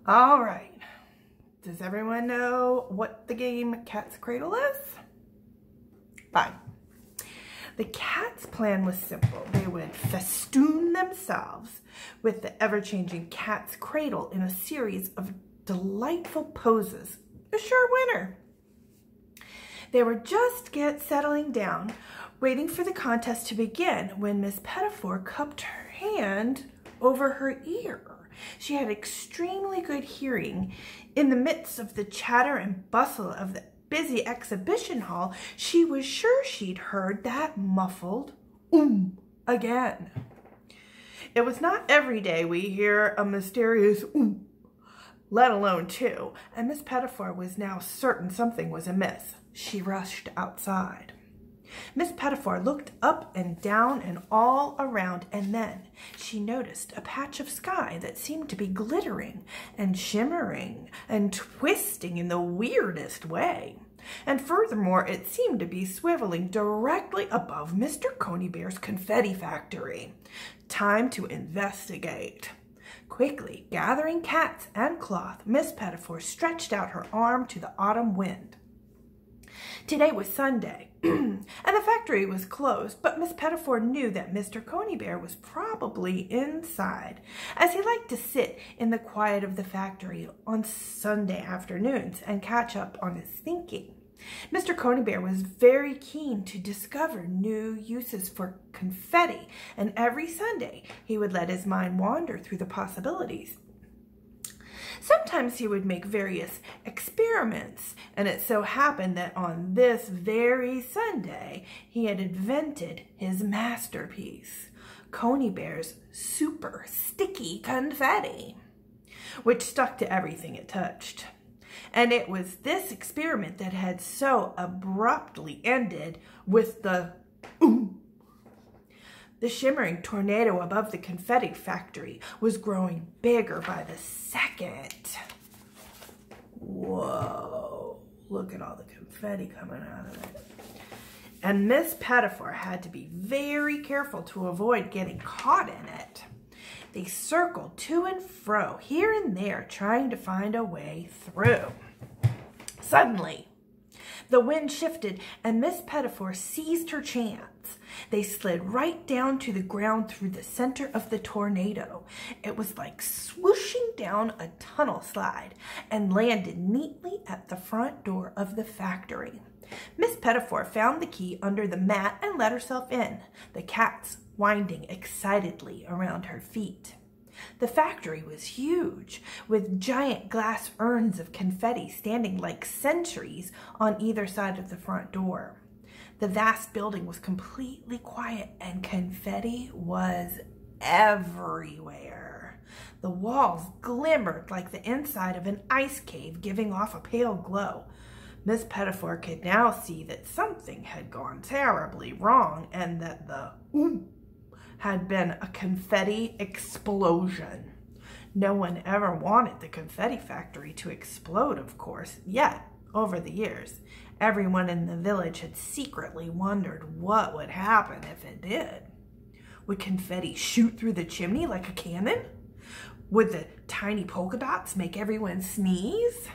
All right. Does everyone know what the game Cat's Cradle is? Fine. The cat's plan was simple. They would festoon themselves with the ever-changing cat's cradle in a series of delightful poses. A sure winner. They were just settling down, waiting for the contest to begin, when Miss Petitfour cupped her hand over her ear. She had extremely good hearing. In the midst of the chatter and bustle of the busy exhibition hall, she was sure she'd heard that muffled again. It was not every day we hear a mysterious let alone two, and Miss Petitfour was now certain something was amiss. She rushed outside. Miss Petitfour looked up and down and all around, and then she noticed a patch of sky that seemed to be glittering and shimmering and twisting in the weirdest way. And furthermore, it seemed to be swiveling directly above Mr. Conybear's confetti factory. Time to investigate. Quickly gathering cats and cloth, Miss Petitfour stretched out her arm to the autumn wind. Today was Sunday, and the factory was closed, but Miss Petitfour knew that Mr. Conybear was probably inside, as he liked to sit in the quiet of the factory on Sunday afternoons and catch up on his thinking. Mr. Conybear was very keen to discover new uses for confetti, and every Sunday he would let his mind wander through the possibilities. Sometimes he would make various experiments, and it so happened that on this very Sunday he had invented his masterpiece, Conybear's super sticky confetti, which stuck to everything it touched. And it was this experiment that had so abruptly ended with the The shimmering tornado above the confetti factory was growing bigger by the second. Whoa, look at all the confetti coming out of it. And Miss Petitfour had to be very careful to avoid getting caught in it. They circled to and fro, here and there, trying to find a way through. Suddenly, the wind shifted, and Miss Petitfour seized her chance. They slid right down to the ground through the center of the tornado. It was like swooshing down a tunnel slide and landed neatly at the front door of the factory. Miss Petitfour found the key under the mat and let herself in, the cats winding excitedly around her feet. The factory was huge, with giant glass urns of confetti standing like sentries on either side of the front door. The vast building was completely quiet, and confetti was everywhere. The walls glimmered like the inside of an ice cave, giving off a pale glow. Miss Petitfour could now see that something had gone terribly wrong, and that the had been a confetti explosion. No one ever wanted the confetti factory to explode, of course, yet, over the years, everyone in the village had secretly wondered what would happen if it did. Would confetti shoot through the chimney like a cannon? Would the tiny polka dots make everyone sneeze?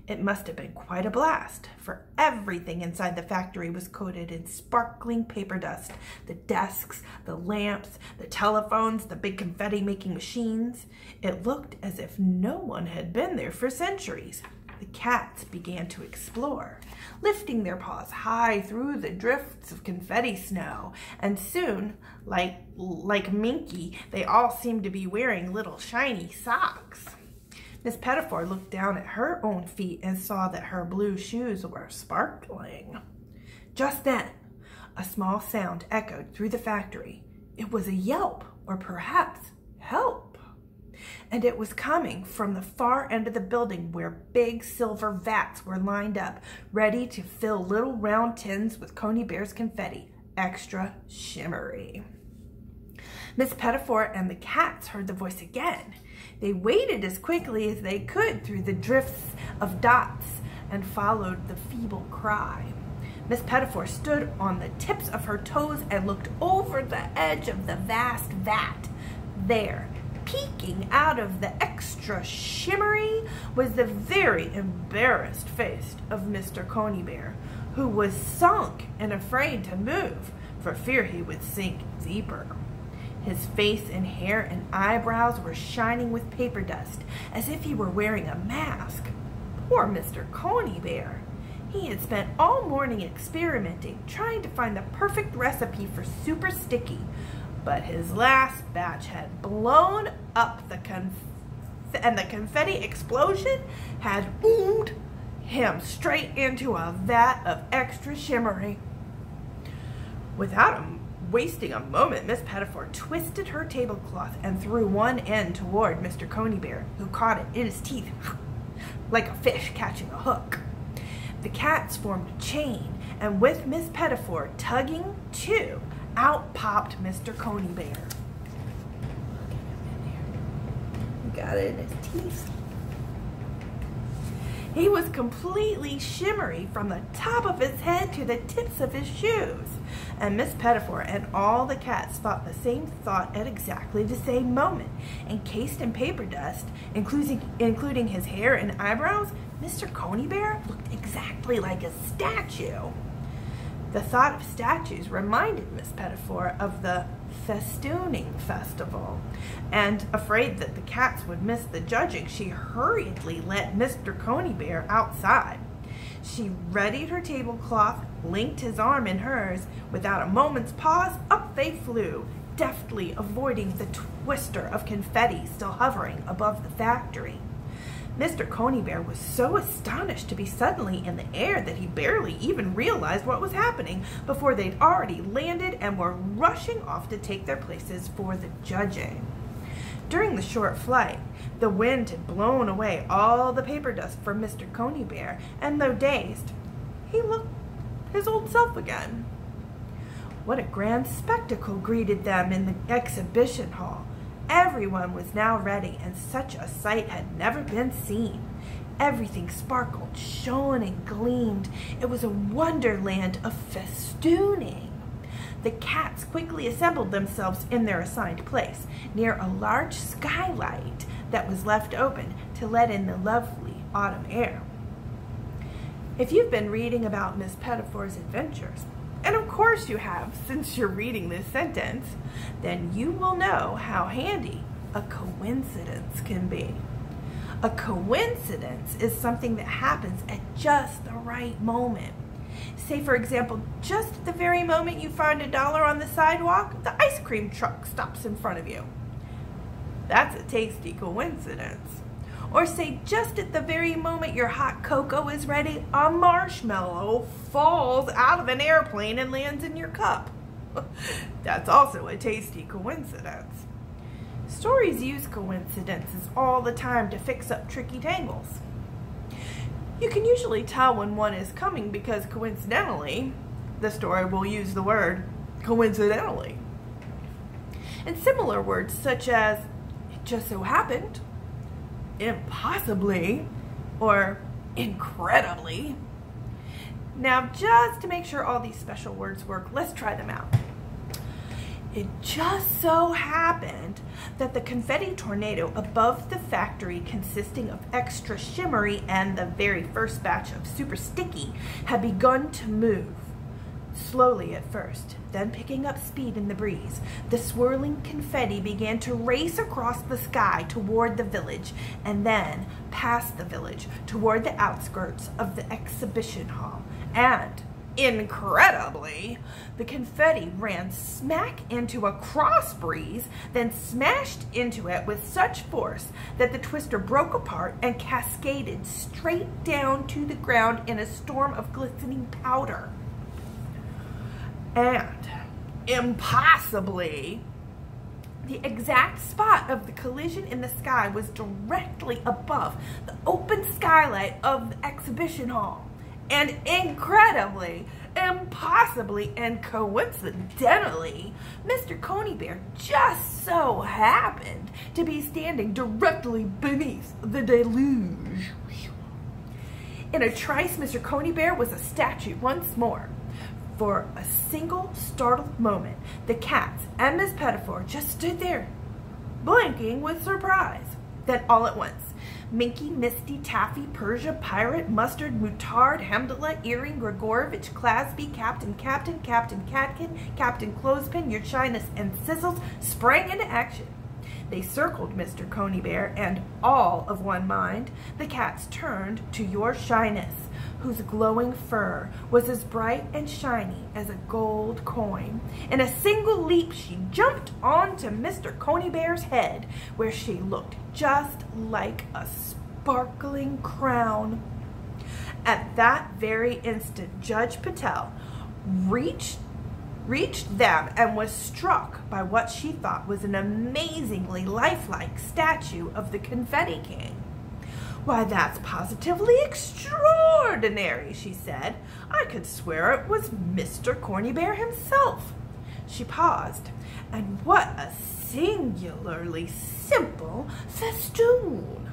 It must have been quite a blast, for everything inside the factory was coated in sparkling paper dust. The desks, the lamps, the telephones, the big confetti-making machines. It looked as if no one had been there for centuries. The cats began to explore, lifting their paws high through the drifts of confetti snow, and soon, like Minky, they all seemed to be wearing little shiny socks. Miss Petitfour looked down at her own feet and saw that her blue shoes were sparkling. Just then, a small sound echoed through the factory. It was a yelp, or perhaps help. And it was coming from the far end of the building, where big silver vats were lined up, ready to fill little round tins with Conybear's confetti, extra shimmery. Miss Petitfour and the cats heard the voice again. They waded as quickly as they could through the drifts of dots and followed the feeble cry. Miss Petitfour stood on the tips of her toes and looked over the edge of the vast vat. There, peeking out of the extra shimmery was the very embarrassed face of Mr. Conybear, who was sunk and afraid to move for fear he would sink deeper. His face and hair and eyebrows were shining with paper dust, as if he were wearing a mask. Poor Mr. Conybear! He had spent all morning experimenting, trying to find the perfect recipe for super sticky, but his last batch had blown up and the confetti explosion had boomed him straight into a vat of extra shimmery. Without wasting a moment, Miss Petitfour twisted her tablecloth and threw one end toward Mr. Conybear, who caught it in his teeth like a fish catching a hook. The cats formed a chain, and with Miss Petitfour tugging too, out popped Mr. Conybear. Look at him in there. He got it in his teeth. He was completely shimmery from the top of his head to the tips of his shoes. And Miss Petitfour and all the cats thought the same thought at exactly the same moment. Encased in paper dust, including his hair and eyebrows, Mr. Conybear looked exactly like a statue. The thought of statues reminded Miss Petitfour of the festooning festival, and afraid that the cats would miss the judging, she hurriedly let Mr. Conybear outside. She readied her tablecloth, linked his arm in hers. Without a moment's pause, up they flew, deftly avoiding the twister of confetti still hovering above the factory. Mr. Conybear was so astonished to be suddenly in the air that he barely even realized what was happening before they'd already landed and were rushing off to take their places for the judging. During the short flight, the wind had blown away all the paper dust from Mr. Conybear, and though dazed, he looked his old self again. What a grand spectacle greeted them in the exhibition hall. Everyone was now ready, and such a sight had never been seen. Everything sparkled, shone, and gleamed. It was a wonderland of festooning. The cats quickly assembled themselves in their assigned place, near a large skylight that was left open to let in the lovely autumn air. If you've been reading about Miss Petitfour's adventures, and of course you have since you're reading this sentence, then you will know how handy a coincidence can be. A coincidence is something that happens at just the right moment. Say, for example, just at the very moment you find $1 on the sidewalk, the ice cream truck stops in front of you. That's a tasty coincidence. Or say, just at the very moment your hot cocoa is ready, a marshmallow falls out of an airplane and lands in your cup. That's also a tasty coincidence. Stories use coincidences all the time to fix up tricky tangles. You can usually tell when one is coming because coincidentally, the story will use the word coincidentally. And similar words such as, it just so happened, impossibly, or incredibly. Now, just to make sure all these special words work, let's try them out. It just so happened that the confetti tornado above the factory, consisting of extra shimmery and the very first batch of super sticky, had begun to move. Slowly at first, then picking up speed in the breeze, the swirling confetti began to race across the sky toward the village, and then past the village toward the outskirts of the exhibition hall. And, incredibly, the confetti ran smack into a cross breeze, then smashed into it with such force that the twister broke apart and cascaded straight down to the ground in a storm of glistening powder. And, impossibly, the exact spot of the collision in the sky was directly above the open skylight of the exhibition hall. And incredibly, impossibly, and coincidentally, Mr. Conybear just so happened to be standing directly beneath the deluge. In a trice, Mr. Conybear was a statue once more. For a single startled moment, the cats and Miss Petitfour just stood there, blinking with surprise. Then all at once, Minky, Misty, Taffy, Persia, Pirate, Mustard, Mutard, Hamdullah, Earring, Grigorovich, Clasby, Captain, Catkin, Captain Clothespin, Your Shyness, and Sizzles sprang into action. They circled Mr. Coney Bear, and all of one mind, the cats turned to Your Shyness, whose glowing fur was as bright and shiny as a gold coin. In a single leap, she jumped onto Mr. Coney Bear's head, where she looked just like a sparkling crown. At that very instant, Judge Patel reached them and was struck by what she thought was an amazingly lifelike statue of the Confetti King. "Why, that's positively extraordinary," she said. "I could swear it was Mr. Corny Bear himself." She paused, and what a singularly simple festoon!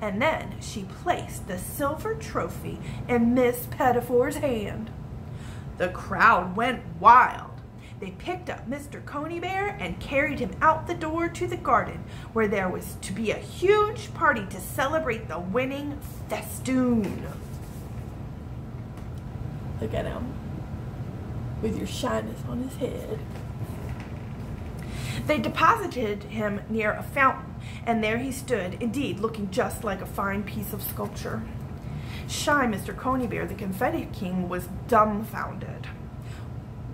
And then she placed the silver trophy in Miss Petitfour's hand. The crowd went wild. They picked up Mr. Coney Bear and carried him out the door to the garden, where there was to be a huge party to celebrate the winning festoon. Look at him, with your shyness on his head. They deposited him near a fountain, and there he stood, indeed looking just like a fine piece of sculpture. Shy Mr. Coney Bear, the Confetti King, was dumbfounded.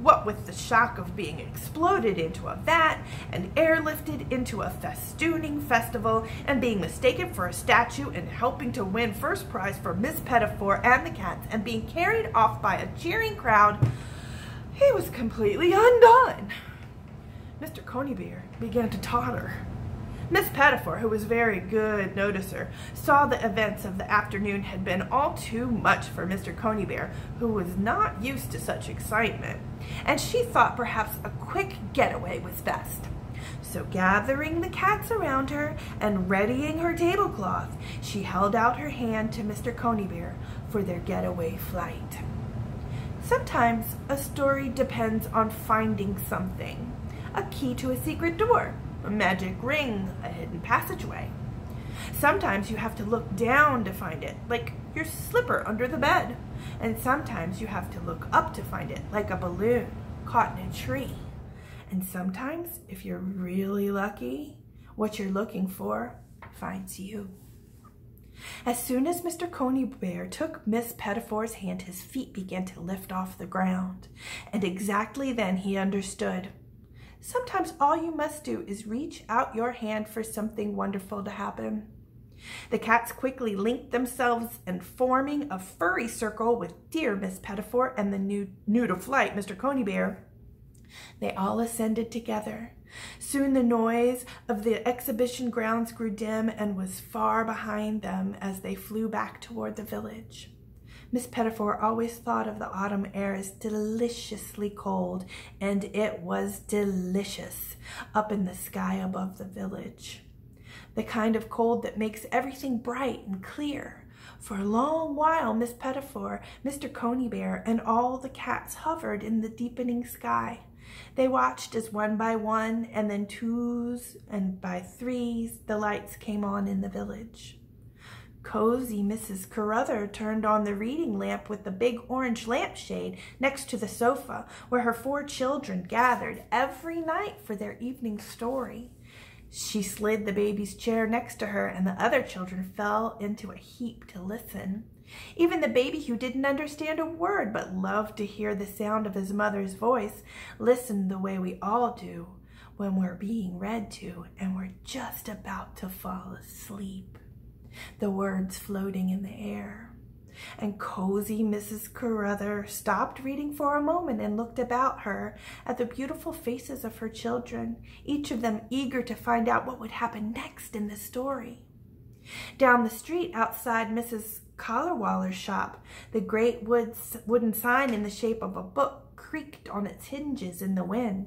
What with the shock of being exploded into a vat and airlifted into a festooning festival and being mistaken for a statue and helping to win first prize for Miss Petitfour and the cats and being carried off by a cheering crowd, he was completely undone. Mr. Coney Bear began to totter. Miss Petitfour, who was a very good noticer, saw the events of the afternoon had been all too much for Mr. Coney Bear, who was not used to such excitement, and she thought perhaps a quick getaway was best. So gathering the cats around her and readying her tablecloth, she held out her hand to Mr. Coney Bear for their getaway flight. Sometimes a story depends on finding something, a key to a secret door, a magic ring, a hidden passageway. Sometimes you have to look down to find it, like your slipper under the bed. And sometimes you have to look up to find it, like a balloon caught in a tree. And sometimes, if you're really lucky, what you're looking for finds you. As soon as Mr. Coney Bear took Miss Petitfour's hand, his feet began to lift off the ground. And exactly then he understood. Sometimes all you must do is reach out your hand for something wonderful to happen. The cats quickly linked themselves and forming a furry circle with dear Miss Petitfour and the new to flight, Mr. Coney Bear, they all ascended together. Soon the noise of the exhibition grounds grew dim and was far behind them as they flew back toward the village. Miss Petitfour always thought of the autumn air as deliciously cold, and it was delicious up in the sky above the village. The kind of cold that makes everything bright and clear. For a long while, Miss Petitfour, Mr. Coney Bear, and all the cats hovered in the deepening sky. They watched as one by one, and then twos, and by threes, the lights came on in the village. Cozy Mrs. Carruthers turned on the reading lamp with the big orange lampshade next to the sofa, where her 4 children gathered every night for their evening story. She slid the baby's chair next to her, and the other children fell into a heap to listen. Even the baby, who didn't understand a word but loved to hear the sound of his mother's voice, listened the way we all do when we're being read to and we're just about to fall asleep. The words floating in the air. And cozy Mrs. Carruthers stopped reading for a moment and looked about her at the beautiful faces of her children, each of them eager to find out what would happen next in the story. Down the street outside Mrs. Collarwaller's shop, the great wooden sign in the shape of a book creaked on its hinges in the wind.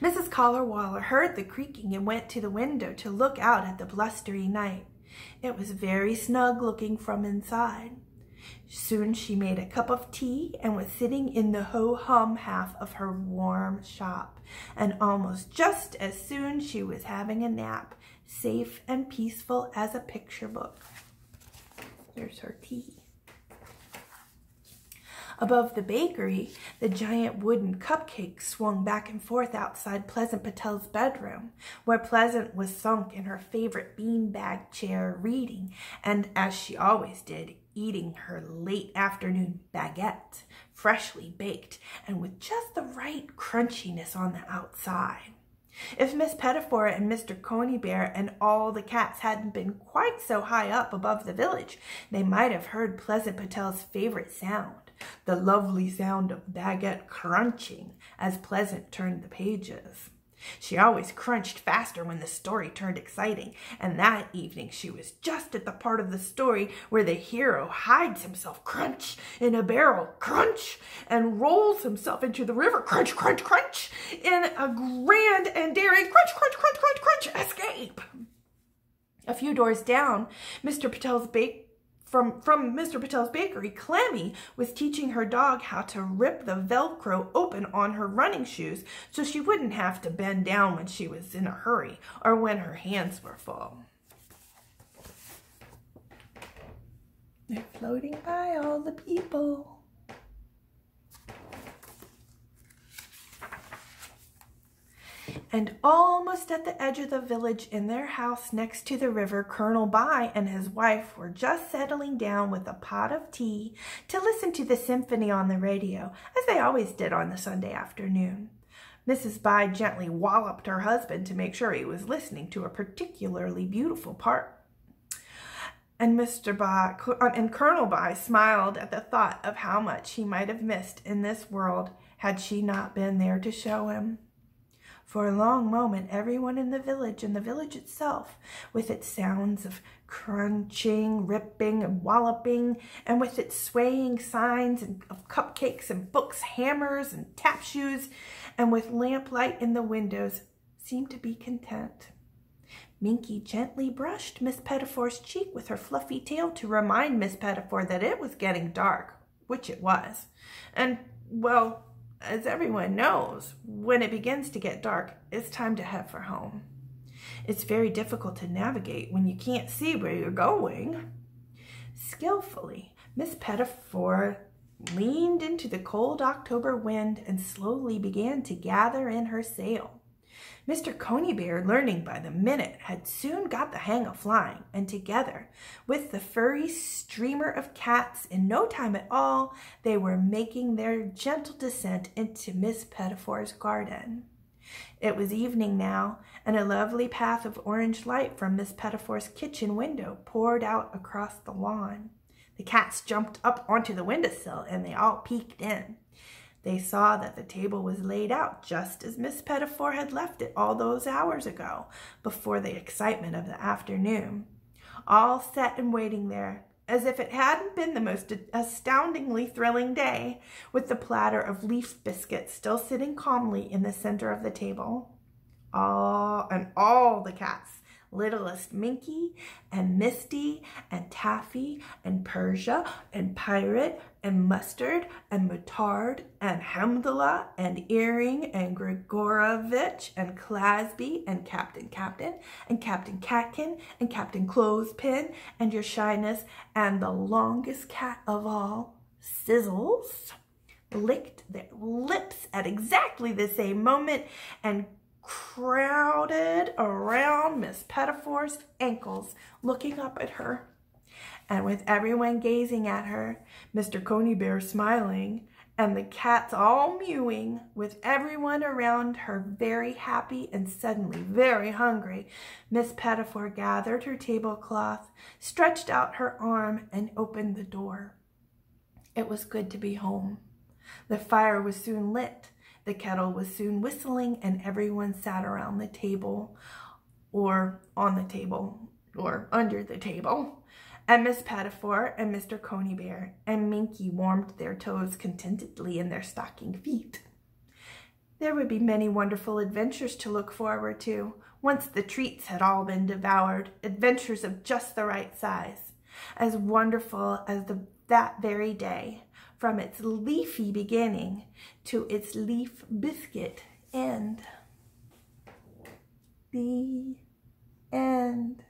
Mrs. Collarwaller heard the creaking and went to the window to look out at the blustery night. It was very snug looking from inside. Soon she made a cup of tea and was sitting in the ho-hum half of her warm shop. And almost just as soon she was having a nap, safe and peaceful as a picture book. There's her tea. Above the bakery, the giant wooden cupcake swung back and forth outside Pleasant Patel's bedroom, where Pleasant was sunk in her favorite beanbag chair reading, and as she always did, eating her late afternoon baguette, freshly baked and with just the right crunchiness on the outside. If Miss Petitfour and Mr. Conybear and all the cats hadn't been quite so high up above the village, they might have heard Pleasant Patel's favorite sound, the lovely sound of baguette crunching as Pleasant turned the pages. She always crunched faster when the story turned exciting, and that evening she was just at the part of the story where the hero hides himself, crunch, in a barrel, crunch, and rolls himself into the river, crunch, crunch, crunch, in a grand and daring crunch, crunch, crunch, crunch, crunch escape. A few doors down, from Mr. Patel's bakery, Clammy was teaching her dog how to rip the Velcro open on her running shoes so she wouldn't have to bend down when she was in a hurry or when her hands were full. They're floating by all the people. And almost at the edge of the village, in their house next to the river, Colonel By and his wife were just settling down with a pot of tea to listen to the symphony on the radio, as they always did on the Sunday afternoon. Mrs. By gently walloped her husband to make sure he was listening to a particularly beautiful part. And Colonel By smiled at the thought of how much he might have missed in this world had she not been there to show him. For a long moment, everyone in the village and the village itself, with its sounds of crunching, ripping, and walloping, and with its swaying signs of cupcakes and books, hammers and tap shoes, and with lamplight in the windows, seemed to be content. Minky gently brushed Miss Petitfour's cheek with her fluffy tail to remind Miss Petitfour that it was getting dark, which it was. And, well, as everyone knows, when it begins to get dark, it's time to head for home. It's very difficult to navigate when you can't see where you're going. Skillfully, Miss Petitfour leaned into the cold October wind and slowly began to gather in her sail. Mr. Conybear, learning by the minute, had soon got the hang of flying, and together, with the furry streamer of cats, in no time at all, they were making their gentle descent into Miss Petitfour's garden. It was evening now, and a lovely path of orange light from Miss Petitfour's kitchen window poured out across the lawn. The cats jumped up onto the windowsill, and they all peeked in. They saw that the table was laid out just as Miss Petitfour had left it all those hours ago, before the excitement of the afternoon. All set and waiting there, as if it hadn't been the most astoundingly thrilling day, with the platter of leaf biscuits still sitting calmly in the center of the table. All the cats, littlest Minky and Misty and Taffy and Persia and Pirate and Mustard and Mutard and Hamdullah and Earring and Grigorovitch and Clasby and Captain and Captain Catkin and Captain Clothespin and Your Shyness and the longest cat of all, Sizzles, licked their lips at exactly the same moment and crowded around Miss Petitfour's ankles, looking up at her. And with everyone gazing at her, Mr. Conybear smiling, and the cats all mewing, with everyone around her very happy and suddenly very hungry, Miss Petitfour gathered her tablecloth, stretched out her arm, and opened the door. It was good to be home. The fire was soon lit. The kettle was soon whistling, and everyone sat around the table, or on the table, or under the table. And Miss Petitfour and Mr. Conybear and Minky warmed their toes contentedly in their stocking feet. There would be many wonderful adventures to look forward to, once the treats had all been devoured, adventures of just the right size, as wonderful as the that very day, from its leafy beginning to its leaf biscuit end. The end.